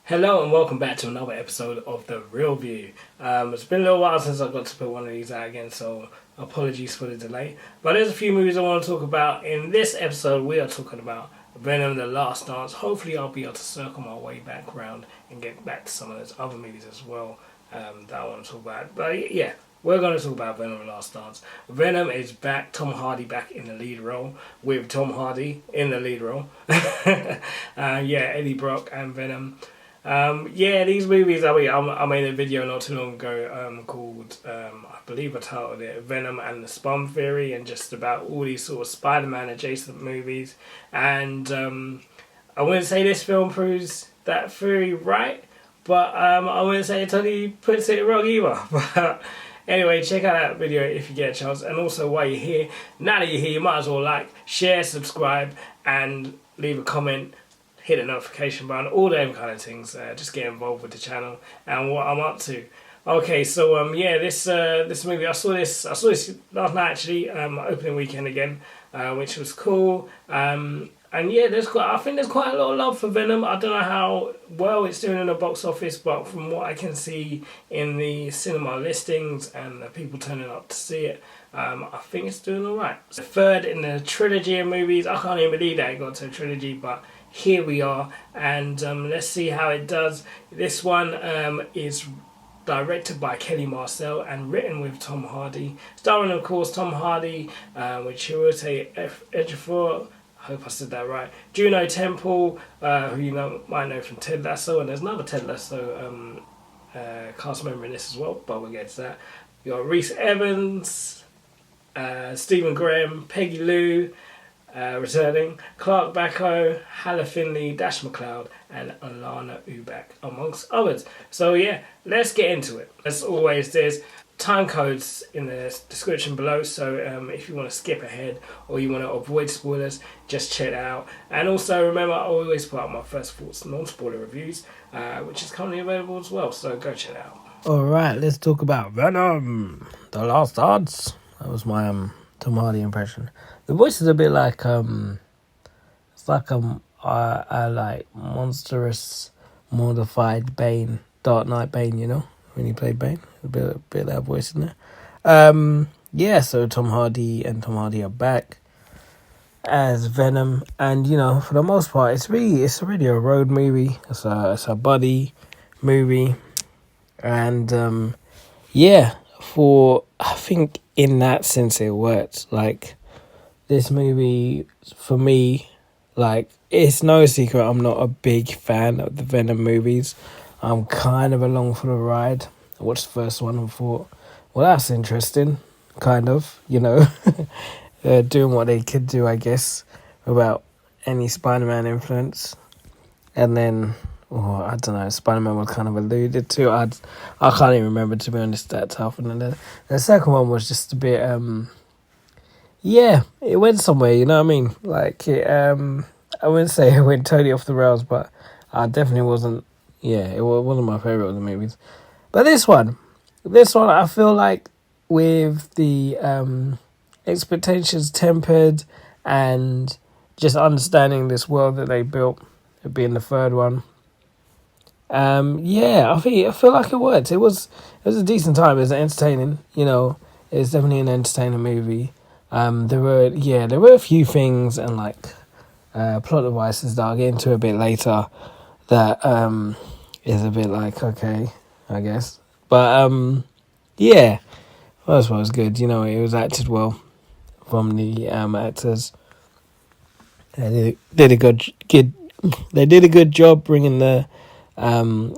Hello and welcome back to another episode of The Real View. It's been a little while since I got to put one of these out again, so apologies for the delay. But there's a few movies I want to talk about. In this episode, we are talking about Venom: The Last Dance. Hopefully I'll be able to circle my way back around and get back to some of those other movies as well that I want to talk about. But yeah, we're going to talk about Venom: The Last Dance. Venom is back, Tom Hardy back in the lead role, with Tom Hardy in the lead role. Eddie Brock and Venom. These movies, I made a video not too long ago called, I believe I titled it, Venom and the Spum Theory, and just about all these sort of Spider-Man adjacent movies. And I wouldn't say this film proves that theory right, but I wouldn't say it totally puts it wrong either. But anyway, check out that video if you get a chance. And also, while you're here, now that you're here, you might as well like, share, subscribe, and leave a comment. Hit the notification button, all them kind of things. Just get involved with the channel and what I'm up to. Okay, so this movie I saw this last night actually, opening weekend again, which was cool. I think there's quite a lot of love for Venom. I don't know how well it's doing in the box office, but from what I can see in the cinema listings and the people turning up to see it, I think it's doing alright. So third in the trilogy of movies. I can't even believe that it got to a trilogy, but here we are, and let's see how it does. This one is directed by Kelly Marcel and written with Tom Hardy, starring of course Tom Hardy with Chiwetel Ejiofor, I hope I said that right, Juno Temple, who you might know from Ted Lasso, and there's another Ted Lasso cast member in this as well, but we'll get to that. You got Rhys Ifans, Stephen Graham, Peggy Lu, returning, Clark Backo, Hala Finley, McCloud and Alanna Ubach, amongst others. So yeah, let's get into it. As always, there's time codes in the description below, so if you want to skip ahead or you want to avoid spoilers, just check it out. And also remember, I always put out my first thoughts non-spoiler reviews, which is currently available as well, so go check it out. Alright, let's talk about Venom: The Last Dance. That was my Tom Hardy impression. The voice is a bit like it's like I like monstrous, mortified Bane, Dark Knight Bane. You know, when he played Bane, a bit of that voice in there. So Tom Hardy are back as Venom, and for the most part, it's really a road movie. It's a buddy movie, and I think in that sense it worked. Like, this movie, for me, like, it's no secret I'm not a big fan of the Venom movies. I'm kind of along for the ride. I watched the first one and thought, well, that's interesting, kind of, doing what they could do, I guess, without any Spider-Man influence. And then, I don't know, Spider-Man was kind of alluded to. I can't even remember, to be honest, that tough. And then the second one was just a bit, it went somewhere, you know what I mean? Like, I wouldn't say it went totally off the rails, but I definitely wasn't, it wasn't my favourite of the movies. But this one, I feel like with the expectations tempered and just understanding this world that they built, it being the third one, I feel like it worked. It was a decent time. It was entertaining. It's definitely an entertaining movie. There were a few things and like plot devices that I'll get into a bit later that is a bit like, okay, I guess. But first one was good. It was acted well from the actors. They did a good job bringing the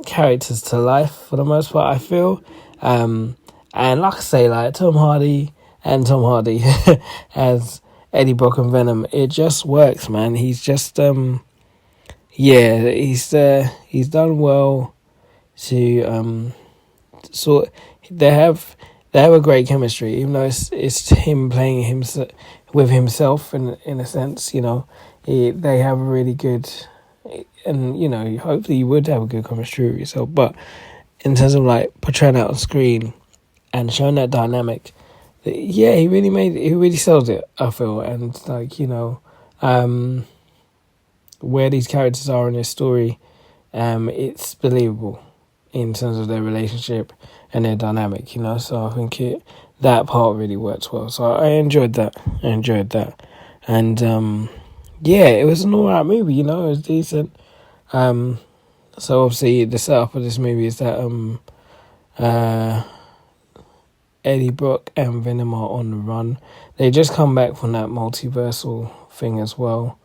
characters to life for the most part, I feel. And like I say, like Tom Hardy as Eddie Brock and Venom, it just works, man. He's just he's done well to they have a great chemistry, even though it's him playing with himself in a sense. They have a really good, and hopefully you would have a good chemistry with yourself, but in terms of like portraying that on screen and showing that dynamic, he really sells it, I feel. And like, where these characters are in this story it's believable in terms of their relationship and their dynamic, so I think that part really works well. So I enjoyed that. And it was an alright movie, it was decent. So obviously the setup of this movie is that Eddie Brock and Venom are on the run. They just come back from that multiversal thing as well,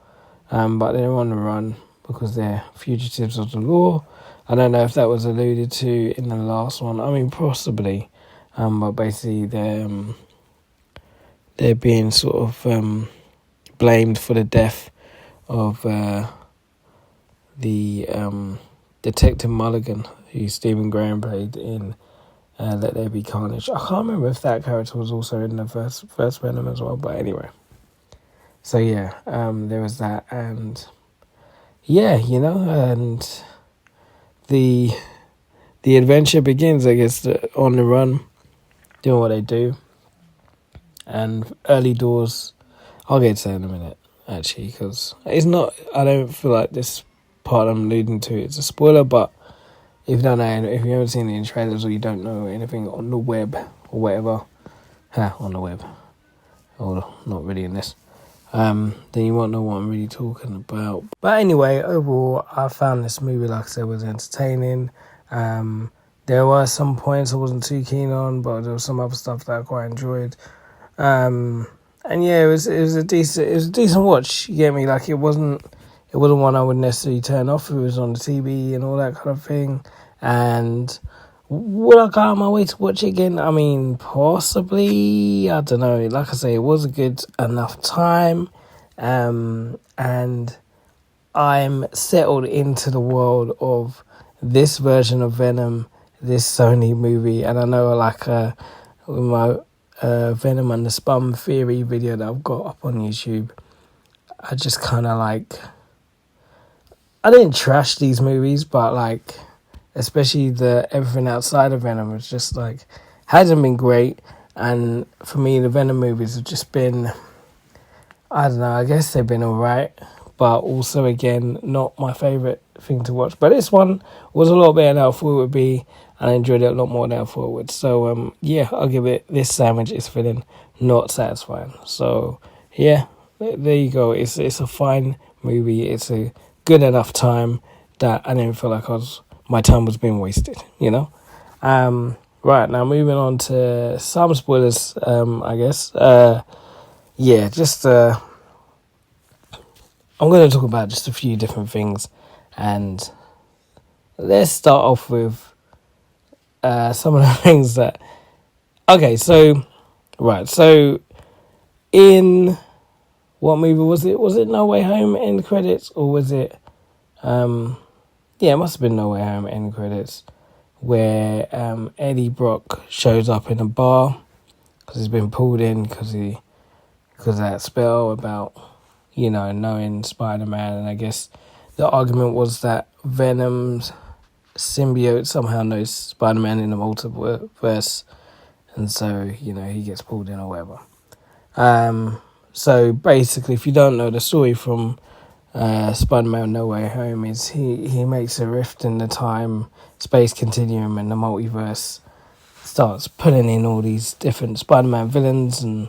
but they're on the run because they're fugitives of the law. I don't know if that was alluded to in the last one. I mean, possibly, but basically they're being sort of blamed for the death of the Detective Mulligan, who Stephen Graham played in Let There Be Carnage. I can't remember if that character was also in the first Venom as well, but anyway. So there was that, and and the adventure begins, I guess, on the run, doing what they do, and early doors. I'll get to that in a minute, actually, because it's not. I don't feel like this part I'm alluding to it's a spoiler, but if you don't know, if you haven't seen it in trailers or you don't know anything on the web or whatever, on the web, or not really in this, then you won't know what I'm really talking about. But anyway, overall, I found this movie, like I said, was entertaining. There were some points I wasn't too keen on, but there was some other stuff that I quite enjoyed. And it was a decent watch. You get me? Like it wasn't one I would necessarily turn off if it was on the TV and all that kind of thing. And would I go out of my way to watch it again? I mean, possibly. I don't know. Like I say, it was a good enough time. And I'm settled into the world of this version of Venom, this Sony movie. And I know, with my Venom and the Spum Theory video that I've got up on YouTube, I just kind of I didn't trash these movies, but especially the everything outside of Venom was just hasn't been great. And for me, the Venom movies have just been, I don't know, I guess they've been alright, but also again not my favourite thing to watch. But this one was a lot better than I thought it would be, and I enjoyed it a lot more than I thought it would. So I'll give it, this sandwich is feeling not satisfying. So there you go. It's a fine movie. It's a good enough time that I didn't feel like my time was being wasted, Right, now moving on to some spoilers, I guess. I'm going to talk about just a few different things, and let's start off with some of the things that... Okay, so in... What movie was it? Was it No Way Home end credits, or was it... it must have been No Way Home end credits, where Eddie Brock shows up in a bar because he's been pulled in because of that spell about, knowing Spider-Man. And I guess the argument was that Venom's symbiote somehow knows Spider-Man in the multiverse, and so, he gets pulled in or whatever. So basically, if you don't know the story from Spider-Man No Way Home, is he makes a rift in the time-space continuum, and the multiverse starts putting in all these different Spider-Man villains and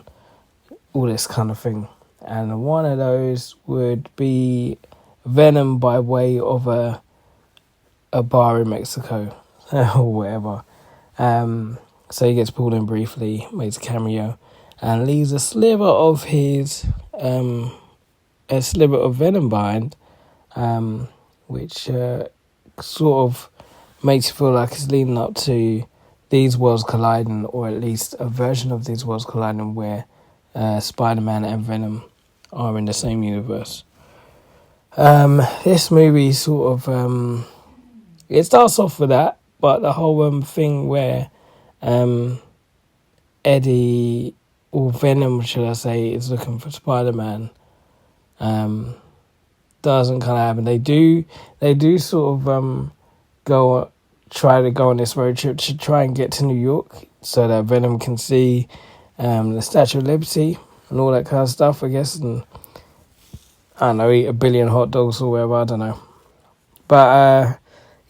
all this kind of thing. And one of those would be Venom by way of a bar in Mexico or whatever. So he gets pulled in briefly, makes a cameo, and leaves a sliver of Venom behind, which sort of makes you feel like it's leading up to these worlds colliding, or at least a version of these worlds colliding where Spider-Man and Venom are in the same universe. This movie sort of it starts off with that, but the whole thing where Eddie, or Venom should I say, is looking for Spider-Man doesn't kind of happen. They do sort of try to go on this road trip to try and get to New York so that Venom can see the Statue of Liberty and all that kind of stuff, I guess, and I don't know, eat a billion hot dogs or whatever, I don't know. But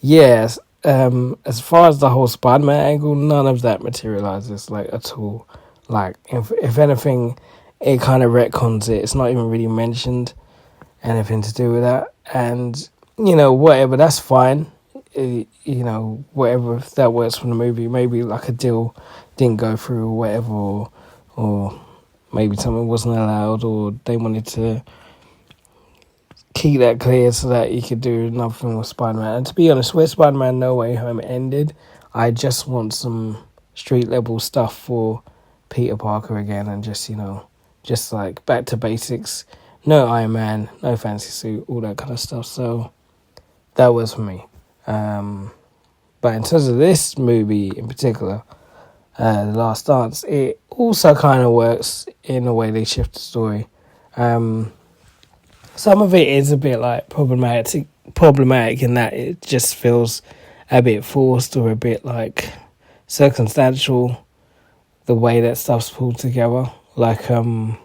yes, as far as the whole Spider-Man angle, none of that materializes like at all. Like if anything, it kind of retcons it. It's not even really mentioned anything to do with that, and whatever, that's fine. Whatever, if that works for the movie. Maybe like a deal didn't go through or whatever, or maybe something wasn't allowed, or they wanted to keep that clear so that you could do another thing with Spider-Man. And to be honest, where Spider-Man No Way Home ended, I just want some street level stuff for Peter Parker again, and just like back to basics. No Iron Man, no fancy suit, all that kind of stuff. So that was for me. But in terms of this movie in particular, The Last Dance, it also kind of works in the way they shift the story. Some of it is a bit like problematic in that it just feels a bit forced or a bit like circumstantial, the way that stuff's pulled together. Like the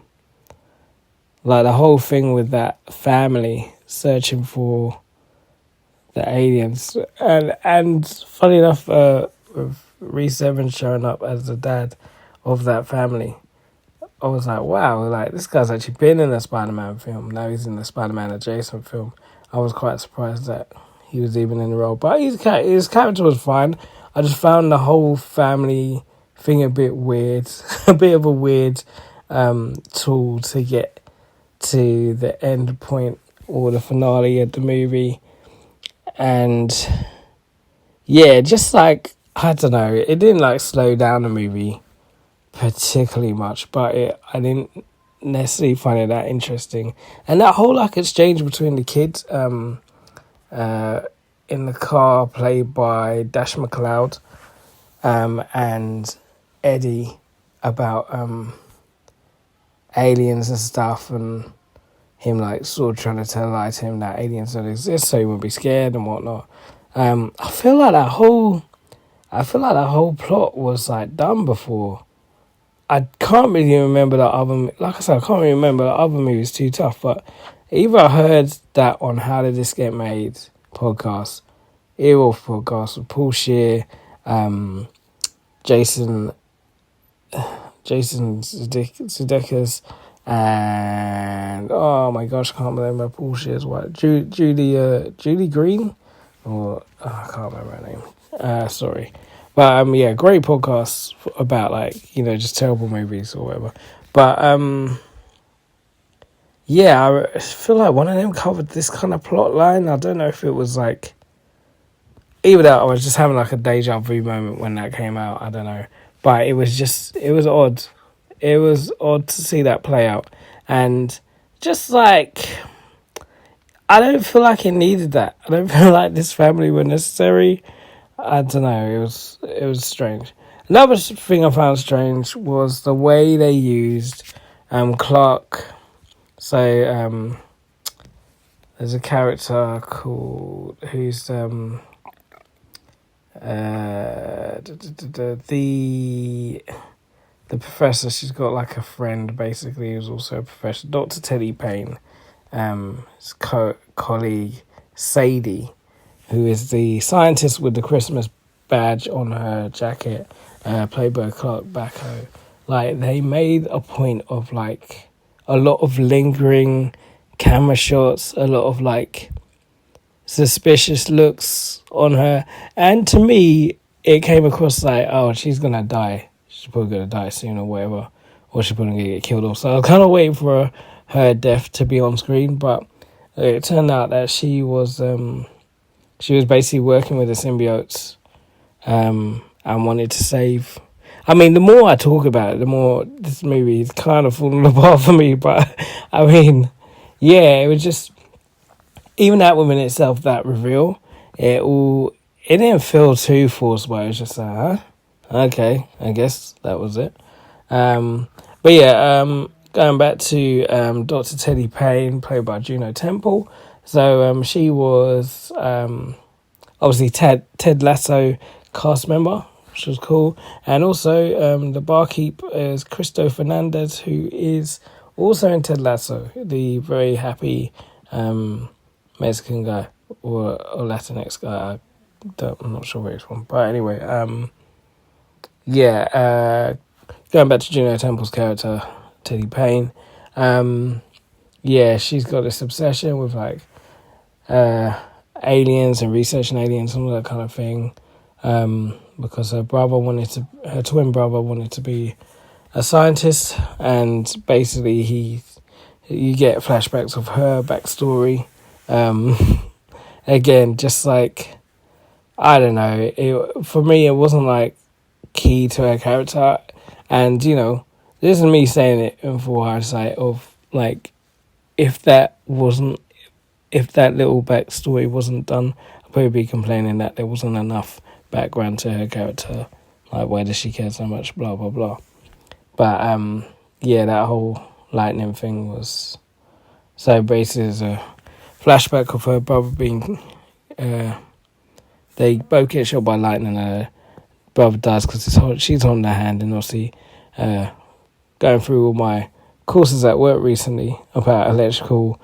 whole thing with that family searching for the aliens, and funny enough, with Rhys Ifans showing up as the dad of that family, I was like, wow, like this guy's actually been in a Spider-Man film. Now he's in the Spider-Man adjacent film. I was quite surprised that he was even in the role, but his character was fine. I just found the whole family thing a bit weird, a bit of a weird tool to get to the end point or the finale of the movie. And yeah, just like, I don't know, it didn't like slow down the movie particularly much, but I didn't necessarily find it that interesting. And that whole like exchange between the kids in the car, played by Dash McCloud, and Eddie, about aliens and stuff, and him like sort of trying to tell him that aliens don't exist so he wouldn't be scared and whatnot. I feel like that whole plot was like done before. I can't really remember the other. Like I said, I can't really remember the other movies too tough. But either I heard that on How Did This Get Made podcast, Earwolf podcast with Paul Scheer, Jason Sudeikis, and oh my gosh, I can't remember Paul Scheer's wife, Julie Green, or I can't remember her name. Sorry. But yeah, great podcasts about like, just terrible movies or whatever. But yeah, I feel like one of them covered this kind of plot line. I don't know if it was like, either that I was just having like a deja vu moment when that came out. I don't know. But it was odd. It was odd to see that play out. And just like, I don't feel like it needed that. I don't feel like this family were necessary. I don't know, it was strange. Another thing I found strange was the way they used Clark. So there's a character called who's the professor. She's got like a friend basically who's also a professor, Dr. Teddy Payne. His colleague Sadie, who is the scientist with the Christmas badge on her jacket, played by Clark Backo. Like, they made a point of, like, a lot of lingering camera shots, a lot of, like, suspicious looks on her. And to me, it came across like, oh, she's going to die. She's probably going to die soon or whatever. Or she's probably going to get killed off. So I was kind of waiting for her death to be on screen. But it turned out that she was basically working with the symbiotes and wanted to save. I mean, the more I talk about it, the more this movie is kind of falling apart for me. But, I mean, yeah, it was just, even that within itself, that reveal, it didn't feel too forced, but it was just like, huh? Okay, I guess that was it. But yeah, going back to Dr. Teddy Payne, played by Juno Temple. So she was obviously Ted Lasso cast member, which was cool. And also the barkeep is Cristo Fernandez, who is also in Ted Lasso, the very happy Mexican guy or Latinx guy. I I'm not sure which one. But anyway, yeah, going back to Juno Temple's character, Teddy Payne, yeah, she's got this obsession with like aliens and researching aliens and all that kind of thing, because her twin brother wanted to be a scientist, and basically you get flashbacks of her backstory. Again, just like, I don't know, for me it wasn't like key to her character, and you know, this is me saying it in full hindsight of like, if that little backstory wasn't done, I'd probably be complaining that there wasn't enough background to her character, like why does she care so much, blah blah blah. But yeah, that whole lightning thing was, so basically there's a flashback of her brother being, they both get shot by lightning, and her brother dies because she's on the hand, and obviously going through all my courses at work recently about electrical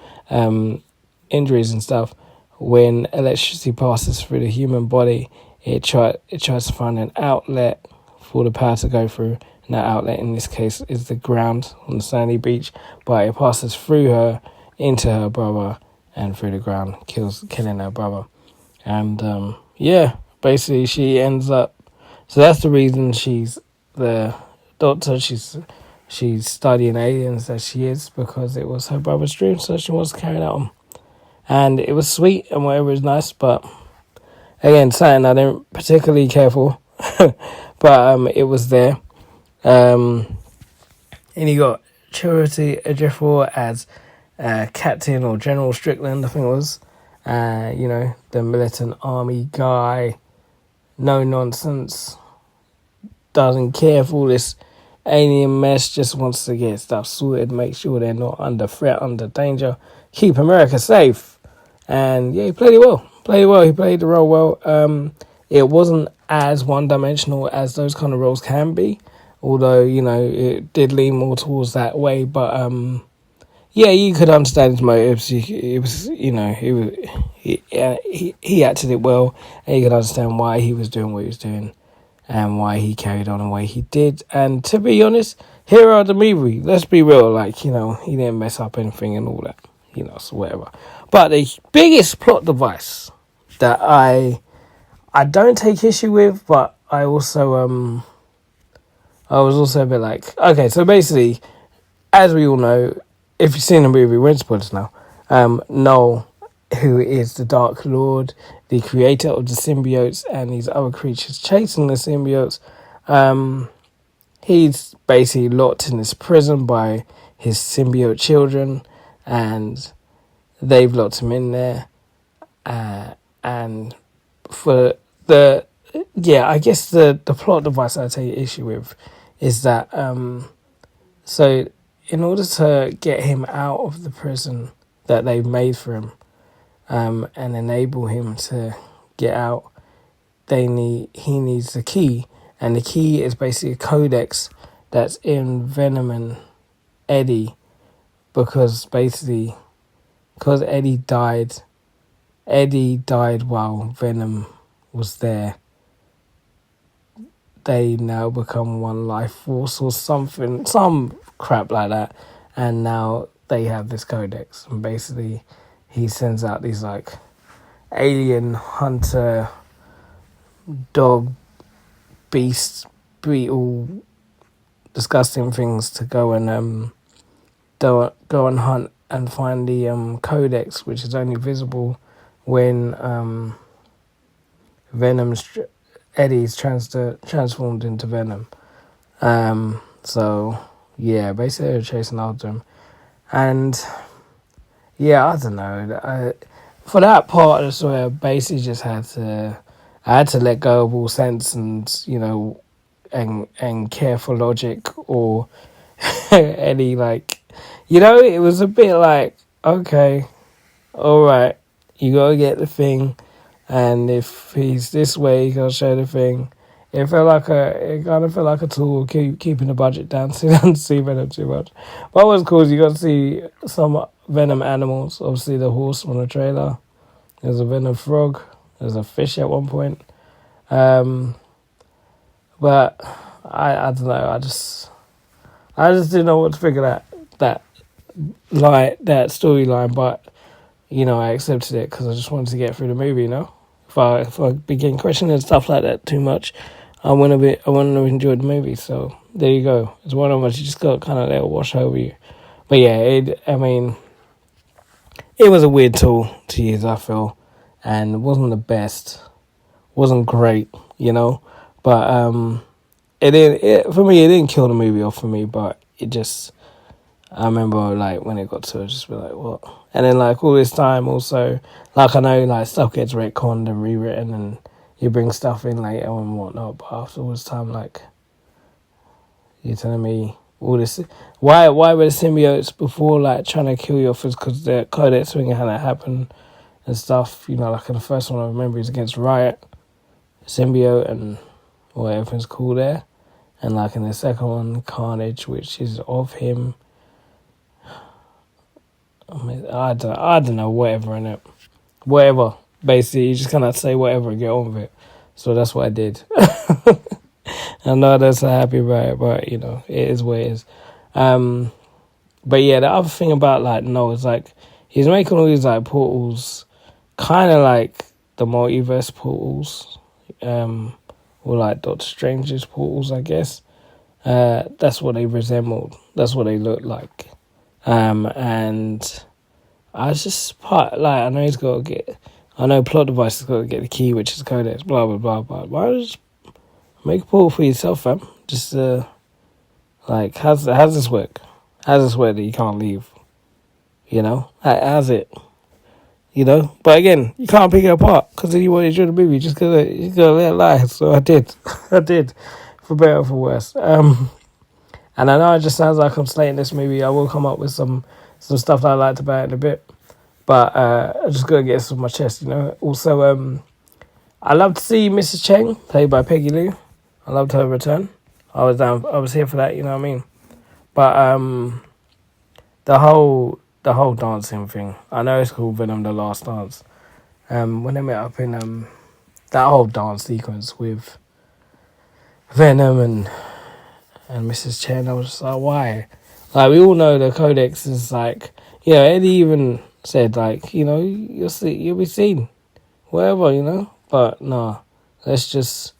injuries and stuff. When electricity passes through the human body, it tries to find an outlet for the power to go through, and that outlet in this case is the ground on the sandy beach, but it passes through her into her brother and through the ground, killing her brother. And yeah, basically she ends up, so that's the reason she's the doctor, she's studying aliens as she is, because it was her brother's dream, so she wants to carry that on. And it was sweet and whatever, is nice, but again, something I didn't particularly care for. But it was there. And you got Chiwetel Ejiofor as Captain or General Strickland, I think it was. You know, the militant army guy, no nonsense, doesn't care for all this alien mess, just wants to get stuff sorted, make sure they're not under threat, under danger, keep America safe. And yeah, he played it well. He played the role well. It wasn't as one-dimensional as those kind of roles can be, although, you know, it did lean more towards that way. But yeah, you could understand his motives. It was, you know, he acted it well, and you could understand why he was doing what he was doing, and why he carried on the way he did. And to be honest, hero of the movie, let's be real, like, you know, he didn't mess up anything and all that, you know, so whatever. But the biggest plot device that I don't take issue with, but I also I was also a bit like, okay, so basically, as we all know, if you've seen the movie, we're in spoilers now, Noel, who is the Dark Lord, the creator of the symbiotes and these other creatures chasing the symbiotes, he's basically locked in this prison by his symbiote children, and they've locked him in there. And for the, yeah, I guess the plot device I take issue with is that, so in order to get him out of the prison that they've made for him, and enable him to get out, he needs the key, and the key is basically a codex that's in Venom and Eddie, because Eddie died while Venom was there. They now become one life force or something, some crap like that, and now they have this codex, and basically he sends out these like alien hunter dog beast beetle disgusting things to go and hunt and find the codex, which is only visible when Eddie's transformed into Venom. So yeah, basically they're chasing after him, and yeah, I don't know. For that part of the story, I basically just had to let go of all sense and, you know, and careful logic or any, like, you know, it was a bit like, okay, all right, you gotta get the thing, and if he's this way, you gotta show the thing. It kind of felt like a tool keeping the budget down, so you don't see Venom too much. But what's cool is you got to see some Venom animals. Obviously, the horse on the trailer. There's a Venom frog. There's a fish at one point. But I don't know. I just didn't know what to figure that storyline. But I accepted it because I just wanted to get through the movie. If I begin questioning stuff like that too much, I wouldn't have enjoyed the movie. So there you go. It's one of us. You just got to kind of let it wash over you. But yeah, it was a weird tool to use, I feel, and it wasn't the best. Wasn't great, but it didn't. For me, it didn't kill the movie off for me, but it just. I remember when it got to it, just be like, what? And then all this time, also I know stuff gets retconned and rewritten, and you bring stuff in later and whatnot. But after all this time, you're telling me all this. Why were the symbiotes before trying to kill you off? Is because the codex thing had to happen and stuff. In the first one I remember is against Riot, Symbiote, and everything's cool there. And in the second one, Carnage, which is of him. I don't know, whatever in it. Whatever. Basically, you just cannot say whatever and get on with it. So that's what I did. I know that's so happy about it, but, it is what it is. But yeah, the other thing about, Noah is, he's making all these, portals, kind of like the multiverse portals, or, Doctor Strange's portals, I guess. That's what they resembled. That's what they looked like. And I was just I know he's got to get, I know Plot Device has got to get the key, which is Codex, blah, blah, blah, blah. Why don't you just make a portal for yourself, fam? Just, how's this work? How's this work that you can't leave? How's it? But again, you can't pick it apart because then you want to enjoy the movie just because you got to let it lie. So I did, for better or for worse. And I know it just sounds like I'm slating this movie. I will come up with some stuff that I liked about it in a bit. But I just got to get this off my chest, Also, I love to see Mrs. Cheng, played by Peggy Lu. I loved her return. I was here for that, you know what I mean? But the whole dancing thing. I know it's called Venom: The Last Dance. When they met up in that whole dance sequence with Venom and Mrs. Chen, I was just like, why? We all know the Codex is Eddie even said you'll be seen, whatever, But nah, let's just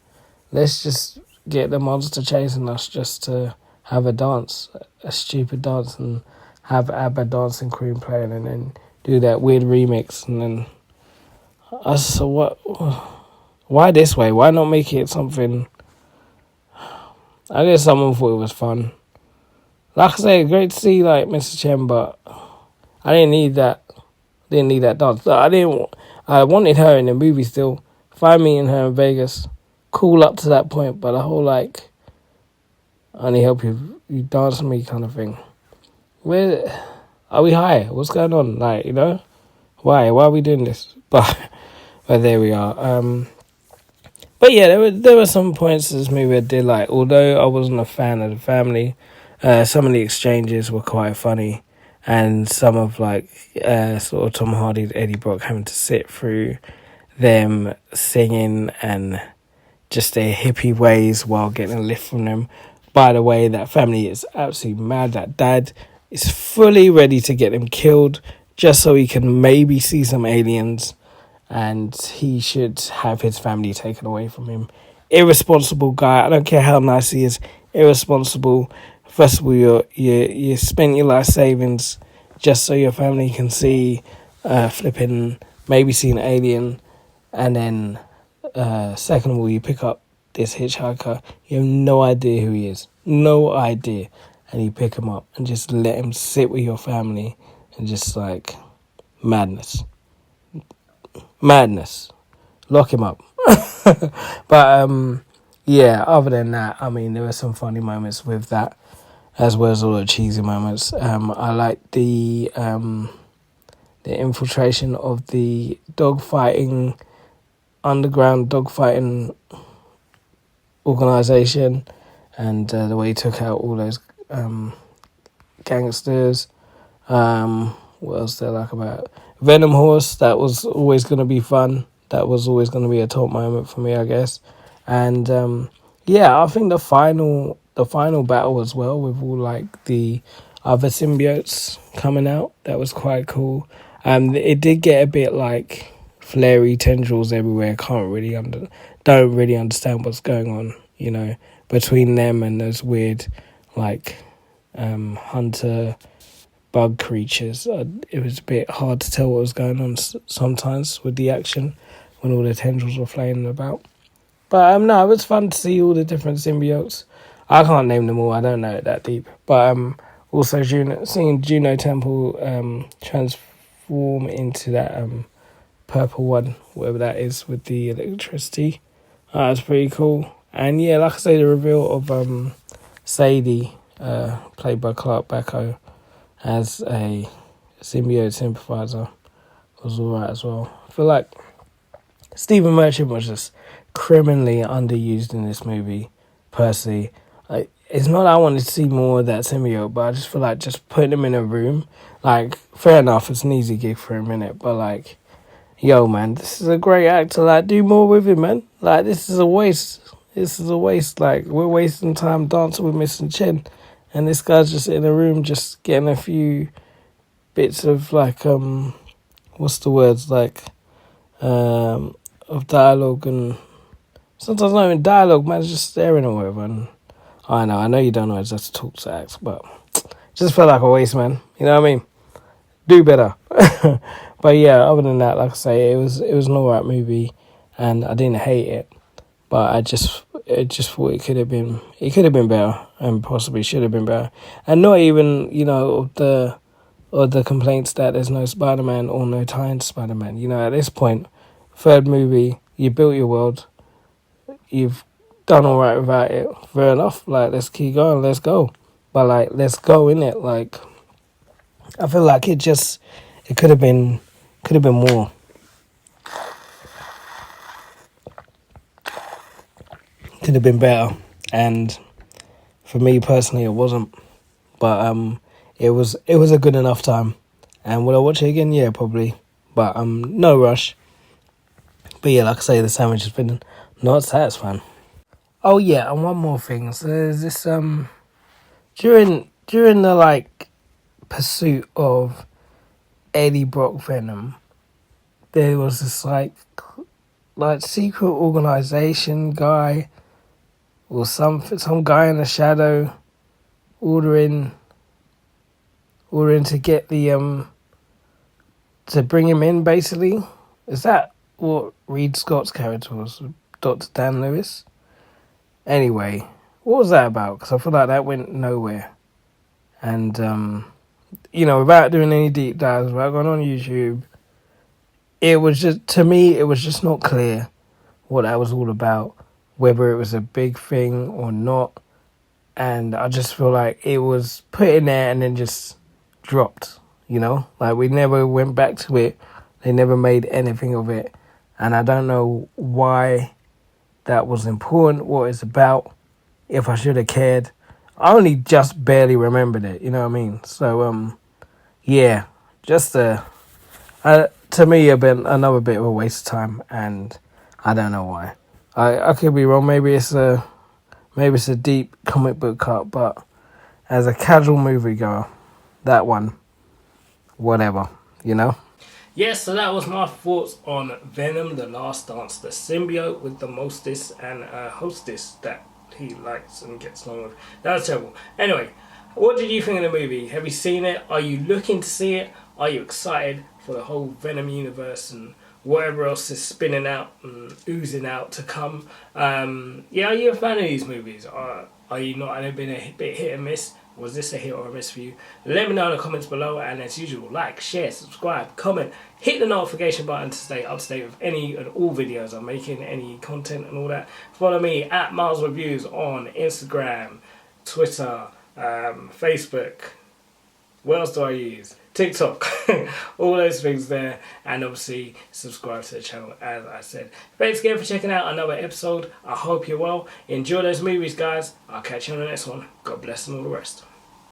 get the monster chasing us just to have a dance, a stupid dance, and have ABBA dancing cream playing, and then do that weird remix, and then I was so what? Why this way? Why not make it something? I guess someone thought it was fun. Like I say, great to see Mr. Chen, but I didn't need that. Didn't need that dance. I wanted her in the movie still. Find me and her in Vegas. Cool up to that point, but the whole I only help you dance with me kind of thing. Where are we high? What's going on? Why are we doing this? But there we are. But yeah, there were some points in this movie I did like. Although I wasn't a fan of the family, some of the exchanges were quite funny, and some of sort of Tom Hardy's Eddie Brock having to sit through them singing and just their hippie ways while getting a lift from them. By the way, that family is absolutely mad. That dad is fully ready to get them killed just so he can maybe see some aliens. And he should have his family taken away from him. Irresponsible guy. I don't care how nice he is. Irresponsible. First of all, you spent your life savings just so your family can see maybe see an alien. And then second of all, you pick up this hitchhiker. You have no idea who he is. No idea. And you pick him up and just let him sit with your family. And just madness. Lock him up. But yeah, other than that, there were some funny moments with that, as well as all the cheesy moments. I like the infiltration of the underground dogfighting organization, and the way he took out all those gangsters. What else did I like about it? Venom Horse, that was always going to be fun. that was always going to be a top moment for me, I guess. And yeah, I think the final battle as well, with all like the other symbiotes coming out, that was quite cool. It did get a bit like flary tendrils everywhere. Don't really understand what's going on, you know, between them and those weird like hunter bug creatures. It was a bit hard to tell what was going on sometimes with the action when all the tendrils were flailing about. But no, it was fun to see all the different symbiotes. I can't name them all, I don't know it that deep. But also seeing Juno Temple transform into that purple one, whatever that is, with the electricity. That's pretty cool. And yeah, like I say, the reveal of Sadie, played by Backo, as a symbiote sympathizer was alright as well. I feel like Stephen Merchant was just criminally underused in this movie, personally. Like, it's not that I wanted to see more of that symbiote, but I just feel like just putting him in a room, like, fair enough, it's an easy gig for a minute, but like, yo, man, this is a great actor, like, do more with him, man. Like, this is a waste. Like, we're wasting time dancing with Mr. Chin, and this guy's just in a room just getting a few bits of, like, what's the words, like, of dialogue, and sometimes not even dialogue, man, it's just staring or whatever. And I know you don't always have to talk to acts, but just felt like a waste, man. You know what I mean? Do better. But yeah, other than that, like I say, it was an alright movie, and I didn't hate it, but I just thought it could have been better, and possibly should have been better. And not even, you know, of the complaints that there's no Spider-Man or no tie-in to Spider-Man. You know, at this point, third movie, you built your world, you've done alright without it, fair enough, like, let's keep going, let's go. But like, let's go, innit? Like, I feel like it could have been more. Could have been better, and for me personally, it wasn't. But it was a good enough time. And will I watch it again? Yeah, probably. But no rush. But yeah, like I say, the sandwich has been not satisfying. Oh yeah, and one more thing. So there's this during the like pursuit of Eddie Brock Venom, there was this like secret organization guy, or some guy in the shadow ordering to get the to bring him in, basically. Is that what Reed Scott's character was? Dr. Dan Lewis? Anyway, what was that about? Because I feel like that went nowhere. And you know, without doing any deep dives, without going on YouTube, it was just not clear what that was all about, whether it was a big thing or not. And I just feel like it was put in there and then just dropped, you know? Like, we never went back to it. They never made anything of it. And I don't know why that was important, what it's about, if I should have cared. I only just barely remembered it, you know what I mean? So, yeah, just to me, another bit of a waste of time, and I don't know why. I could be wrong. Maybe it's a deep comic book cut, but as a casual moviegoer, that one, whatever, you know? Yes, so that was my thoughts on Venom, The Last Dance, the symbiote with the mostess and hostess that he likes and gets along with. That was terrible. Anyway, what did you think of the movie? Have you seen it? Are you looking to see it? Are you excited for the whole Venom universe and whatever else is spinning out and oozing out to come? Yeah, are you a fan of these movies? Are you not? Have been a bit hit and miss? Was this a hit or a miss for you? Let me know in the comments below, and as usual, like, share, subscribe, comment, hit the notification button to stay up to date with any and all videos I'm making, any content and all that. Follow me at Miles Reviews on Instagram, Twitter, Facebook. What else do I use? TikTok. All those things there. And obviously subscribe to the channel, as I said. Thanks again for checking out another episode. I hope you're well. Enjoy those movies, guys. I'll catch you on the next one. God bless and all the rest.